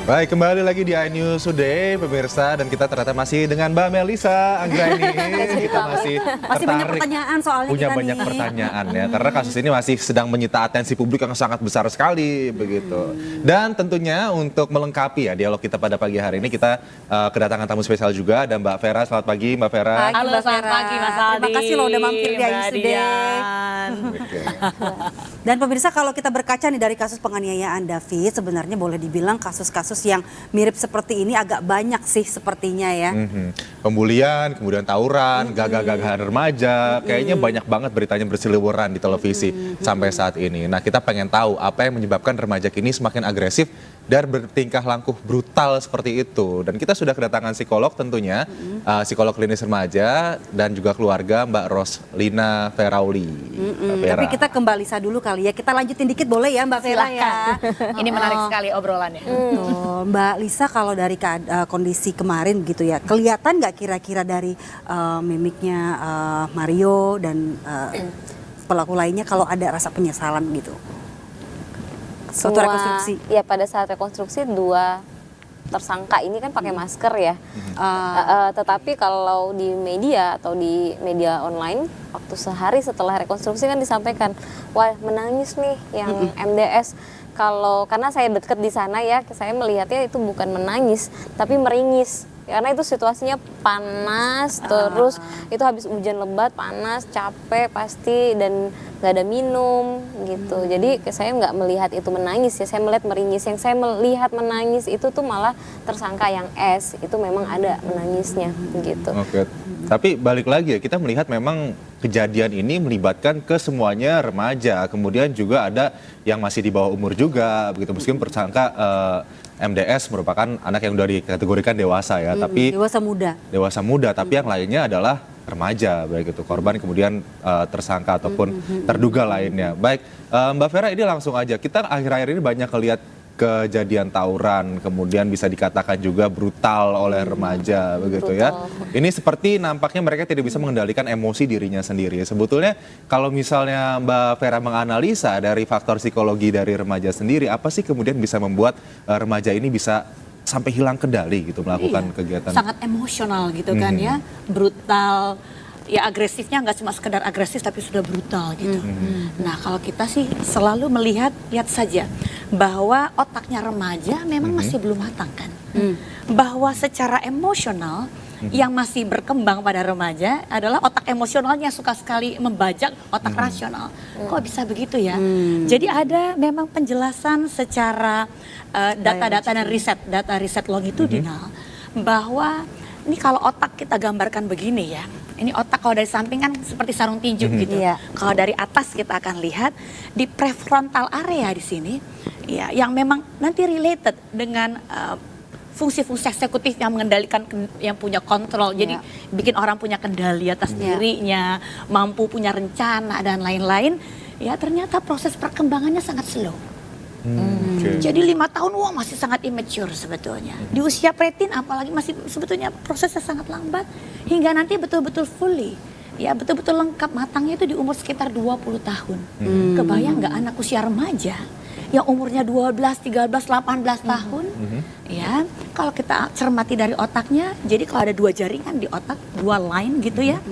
Baik, kembali lagi di iNews Today, pemirsa, dan kita ternyata masih dengan Mbak Melisa Anggraini. Kita masih banyak pertanyaan soalnya punya kita banyak nih. pertanyaan ya, karena kasus ini masih sedang menyita atensi publik yang sangat besar sekali begitu. Dan tentunya untuk melengkapi ya dialog kita pada pagi hari ini, kita kedatangan tamu spesial juga, ada Mbak Vera. Selamat pagi Mbak Vera. Halo, selamat pagi Mas Aldi. Terima kasih loh udah mampir di iNews Today. Oke. Dan pemirsa, kalau kita berkaca nih dari kasus penganiayaan David, sebenarnya boleh dibilang kasus-kasus yang mirip seperti ini agak banyak sih sepertinya ya. Pembulian, kemudian tawuran, gagah-gagahan remaja, kayaknya banyak banget beritanya berseliweran di televisi sampai saat ini. Nah, kita pengen tahu apa yang menyebabkan remaja kini semakin agresif dan bertingkah laku brutal seperti itu. Dan kita sudah kedatangan psikolog tentunya, psikolog klinis remaja dan juga keluarga Mbak Roslina Ferauli. Mbak Vera. Tapi kita ke Mbak Lisa dulu kali ya. Kita lanjutin dikit boleh ya Mbak Vera ya. Ini menarik sekali obrolannya. Mbak Lisa, kalau dari kondisi kemarin gitu ya, kelihatan nggak kira-kira dari mimiknya Mario dan pelaku lainnya kalau ada rasa penyesalan gitu? Suatu rekonstruksi. Ya, pada saat rekonstruksi dua tersangka ini kan pakai masker ya. Tetapi kalau di media atau di media online, waktu sehari setelah rekonstruksi kan disampaikan, wah menangis nih yang MDS. Karena saya deket di sana ya, saya melihatnya itu bukan menangis, tapi meringis. Karena itu situasinya panas, terus itu habis hujan lebat, panas, capek pasti, dan nggak ada minum gitu. Jadi saya nggak melihat itu menangis ya, saya melihat meringis. Yang saya melihat menangis itu tuh malah tersangka yang S, itu memang ada menangisnya gitu. Oke. Tapi balik lagi ya, kita melihat memang kejadian ini melibatkan ke semuanya remaja, kemudian juga ada yang masih di bawah umur juga, begitu. Meskipun tersangka MDS merupakan anak yang sudah dikategorikan dewasa ya, tapi dewasa muda, tapi yang lainnya adalah remaja, baik itu korban kemudian tersangka ataupun terduga lainnya. Baik, Mbak Vera, ini langsung aja, kita akhir-akhir ini banyak lihat kejadian tawuran, kemudian bisa dikatakan juga brutal oleh remaja begitu ya. Ini seperti nampaknya mereka tidak bisa mengendalikan emosi dirinya sendiri. Sebetulnya kalau misalnya Mbak Vera menganalisa dari faktor psikologi dari remaja sendiri, apa sih kemudian bisa membuat remaja ini bisa sampai hilang kendali gitu melakukan kegiatan? Sangat emosional gitu kan ya, brutal. Ya agresifnya nggak cuma sekedar agresif tapi sudah brutal gitu. Nah kalau kita sih selalu melihat, lihat saja bahwa otaknya remaja memang masih belum matang kan. Bahwa secara emosional yang masih berkembang pada remaja adalah otak emosionalnya suka sekali membajak otak rasional. Kok bisa begitu ya? Jadi ada memang penjelasan secara data-data dan data riset longitudinal bahwa ini kalau otak kita gambarkan begini ya, ini otak kalau dari samping kan seperti sarung tinju gitu. Kalau dari atas kita akan lihat di prefrontal area di sini, ya, yang memang nanti related dengan fungsi-fungsi eksekutif yang mengendalikan, yang punya kontrol. Jadi bikin orang punya kendali atas dirinya, mampu punya rencana dan lain-lain. Ya ternyata proses perkembangannya sangat slow. Jadi 5 tahun masih sangat immature sebetulnya. Di usia preteen apalagi masih sebetulnya prosesnya sangat lambat. Hingga nanti betul-betul fully, ya betul-betul lengkap matangnya itu di umur sekitar 20 tahun. Kebayang nggak anak usia remaja yang umurnya 12, 13, 18 tahun, ya kalau kita cermati dari otaknya, jadi kalau ada 2 jaringan di otak, 2 line gitu ya,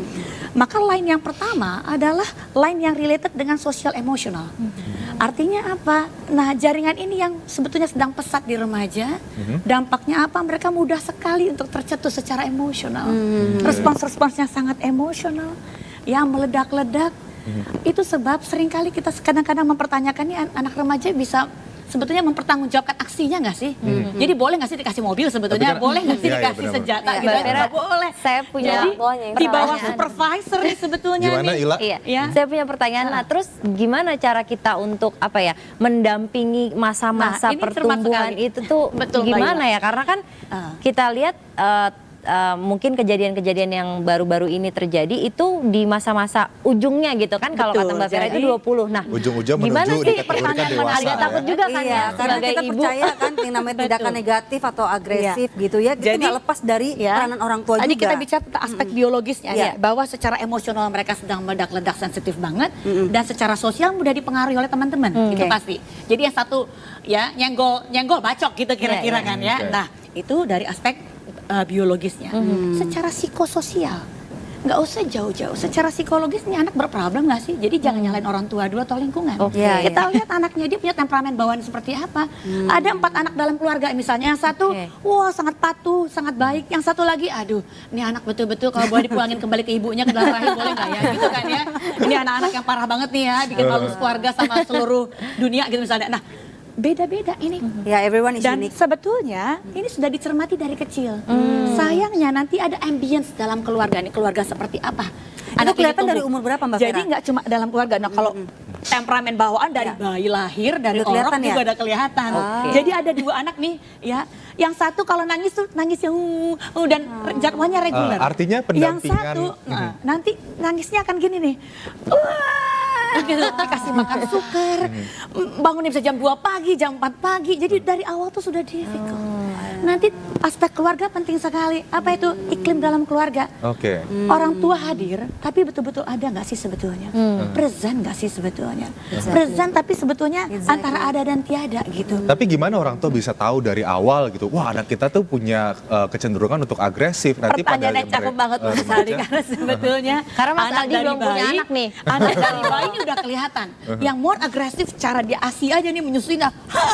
maka line yang pertama adalah line yang related dengan social emotional. Artinya apa? Nah jaringan ini yang sebetulnya sedang pesat di remaja, dampaknya apa? Mereka mudah sekali untuk tercetus secara emosional, respons-responsnya sangat emosional, ya meledak-ledak. Itu sebab seringkali kita kadang-kadang mempertanyakan nih anak remaja bisa sebetulnya mempertanggungjawabkan aksinya nggak sih? Jadi boleh nggak sih dikasih mobil sebetulnya? Boleh nggak sih dikasih senjata gitu? Nggak boleh. Saya punya di bawah supervisor nih sebetulnya. Gimana Ila? Iya. Saya punya pertanyaan. Nah, terus gimana cara kita untuk apa ya mendampingi masa-masa pertumbuhan itu tuh gimana ya? Karena kan kita lihat mungkin kejadian-kejadian yang baru-baru ini terjadi itu di masa-masa ujungnya gitu kan, kalau kata Betul, Mbak Vera itu jadi 20. Nah, Ujung-ujung gimana menuju sih dikategorikan pertanyaan dewasa agak ya. takut juga kan Iya, ya karena sebagai kita ibu. percaya kan yang namanya tindakan negatif atau agresif gitu ya, kita nggak lepas dari peranan orang tua tadi juga. kita bicara tentang aspek biologisnya Iya. ya, bahwa secara emosional mereka sedang meledak-ledak sensitif banget, dan secara sosial mudah dipengaruhi oleh teman-teman, itu Oke. pasti. Jadi yang satu ya nyenggol bacok gitu kira-kira Iya, kan ya. Oke. Nah itu dari aspek biologisnya. Secara psikososial nggak usah jauh-jauh. Secara psikologis nih anak berproblem nggak sih? Jadi jangan nyalain orang tua dulu atau lingkungan. Oke. Iya, Kita lihat anaknya dia punya temperamen bawaan seperti apa. Ada 4 anak dalam keluarga misalnya, yang satu Oke. wah sangat patuh, sangat baik. Yang satu lagi, aduh, ini anak betul-betul kalau boleh dipulangin kembali ke ibunya ke dalam rahim boleh nggak ya? Gitu kan ya. Ini anak-anak yang parah banget nih ya, bikin malu keluarga sama seluruh dunia gitu misalnya. Nah, beda-beda ini. Ya, everyone is Dan unique. sebetulnya ini sudah dicermati dari kecil. Sayangnya nanti ada ambience dalam keluarga. Ini keluarga seperti apa? Anak ini kelihatan tumbuh. dari umur berapa, Mbak Jadi Vera? nggak cuma dalam keluarga. Nah kalau temperamen bawaan dari bayi lahir, dari Udah orok kelihatan juga ya? ada kelihatan. Oke. Jadi ada 2 anak nih ya. Yang satu kalau nangis tuh nangis yang dan jadwalnya reguler. Artinya Yang pendampingan. satu nanti nangisnya akan gini nih. Wah, gitu, kasih makan suker, bangunnya bisa jam 2 pagi, jam 4 pagi. Jadi dari awal tuh sudah difficult. Nanti aspek keluarga penting sekali. Apa itu? Iklim dalam keluarga. Oke. Orang tua hadir, tapi betul-betul ada nggak sih sebetulnya? Present nggak sih sebetulnya? Present tapi sebetulnya antara ada dan tiada gitu. Tapi gimana orang tua bisa tahu dari awal gitu, wah anak kita tuh punya kecenderungan untuk agresif. Nanti Pertanyaan yang cakep banget Mas Aldi, karena sebetulnya Karena Mas Aldi dari belum punya anak nih. Anak dari bayi ini udah kelihatan. Yang more agresif cara dia ASI aja nih menyusui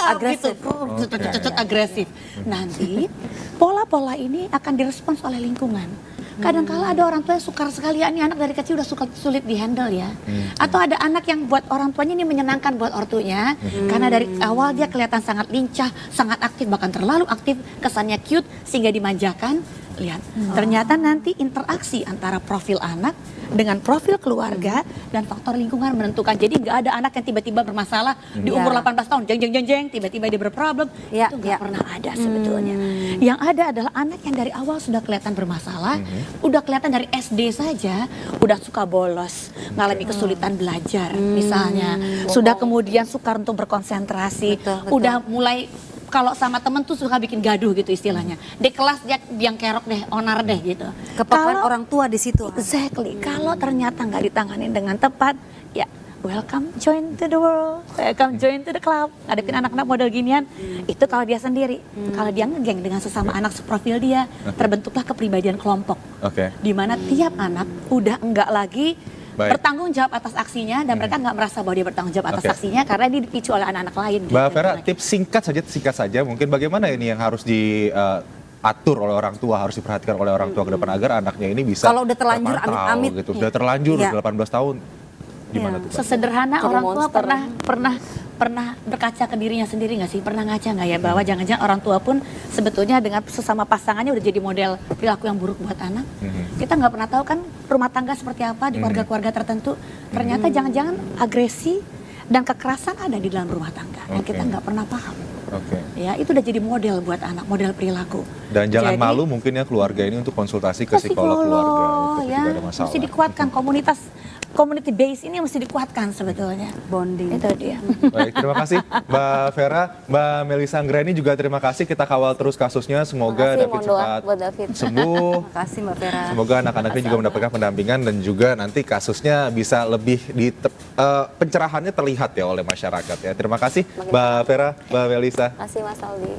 Agresif. gitu. Agresif. Nanti pola-pola ini akan direspons oleh lingkungan. Kadang-kala ada orang tua yang sukar sekali, ini anak dari kecil udah sulit dihandle ya. Atau ada anak yang buat orang tuanya ini menyenangkan buat ortunya, karena dari awal dia kelihatan sangat lincah, sangat aktif, bahkan terlalu aktif, kesannya cute sehingga dimanjakan. Lihat, ternyata nanti interaksi antara profil anak dengan profil keluarga dan faktor lingkungan menentukan. Jadi nggak ada anak yang tiba-tiba bermasalah di umur 18 tahun, jeng, tiba-tiba dia berproblem. Ya, Itu nggak ya. pernah ada sebetulnya. Yang ada adalah anak yang dari awal sudah kelihatan bermasalah, udah kelihatan dari SD saja, udah suka bolos, ngalami kesulitan belajar misalnya, sudah kemudian sukar untuk berkonsentrasi, Betul. udah mulai kalau sama temen tuh suka bikin gaduh gitu istilahnya. Di kelas dia yang kerok deh, onar deh gitu. Kepekaan Kalau- orang tua di situ. Exactly. Kalau ternyata nggak ditangani dengan tepat, ya welcome join to the world, welcome join to the club. Ngadepin anak-anak model ginian, itu kalau dia sendiri. Kalau dia ngegeng dengan sesama anak seprofil dia, terbentuklah kepribadian kelompok. Oke. Di mana tiap anak udah enggak lagi Baik. bertanggung jawab atas aksinya, dan mereka nggak merasa bahwa dia bertanggung jawab atas Oke. aksinya karena dia dipicu oleh anak-anak lain. Mbak gitu. Vera, tips singkat saja mungkin bagaimana ini yang harus diatur oleh orang tua, harus diperhatikan oleh orang tua ke depan agar anaknya ini bisa Kalau udah terlanjur, terpantau amit-amit. gitu. Udah terlanjur Iya. 18 tahun. Gimana tuh, Mbak? Sesederhana Jadi orang tua monster. pernah berkaca ke dirinya sendiri nggak sih? Pernah ngaca nggak ya bahwa jangan-jangan orang tua pun sebetulnya dengan sesama pasangannya udah jadi model perilaku yang buruk buat anak. Kita nggak pernah tahu kan rumah tangga seperti apa di keluarga-keluarga tertentu. Ternyata jangan-jangan agresi dan kekerasan ada di dalam rumah tangga yang Oke. kita nggak pernah paham. Oke. Ya itu udah jadi model buat anak, model perilaku. Dan jangan Jadi, malu mungkin ya keluarga ini untuk konsultasi ke psikolog keluarga untuk ya, tidak ada masalah. mesti dikuatkan community base ini mesti dikuatkan sebetulnya. Bonding. Itu dia. Baik, terima kasih Mbak Vera, Mbak Melisa Anggreni juga terima kasih. Kita kawal terus kasusnya. Semoga Makasih, David mohon doa cepat buat David. sembuh. Terima kasih Mbak Vera. Semoga anak-anaknya juga mendapatkan pendampingan dan juga nanti kasusnya bisa lebih pencerahannya terlihat ya oleh masyarakat ya. Terima kasih Mbak Vera, Mbak Melisa. Makasih Mas Aldi.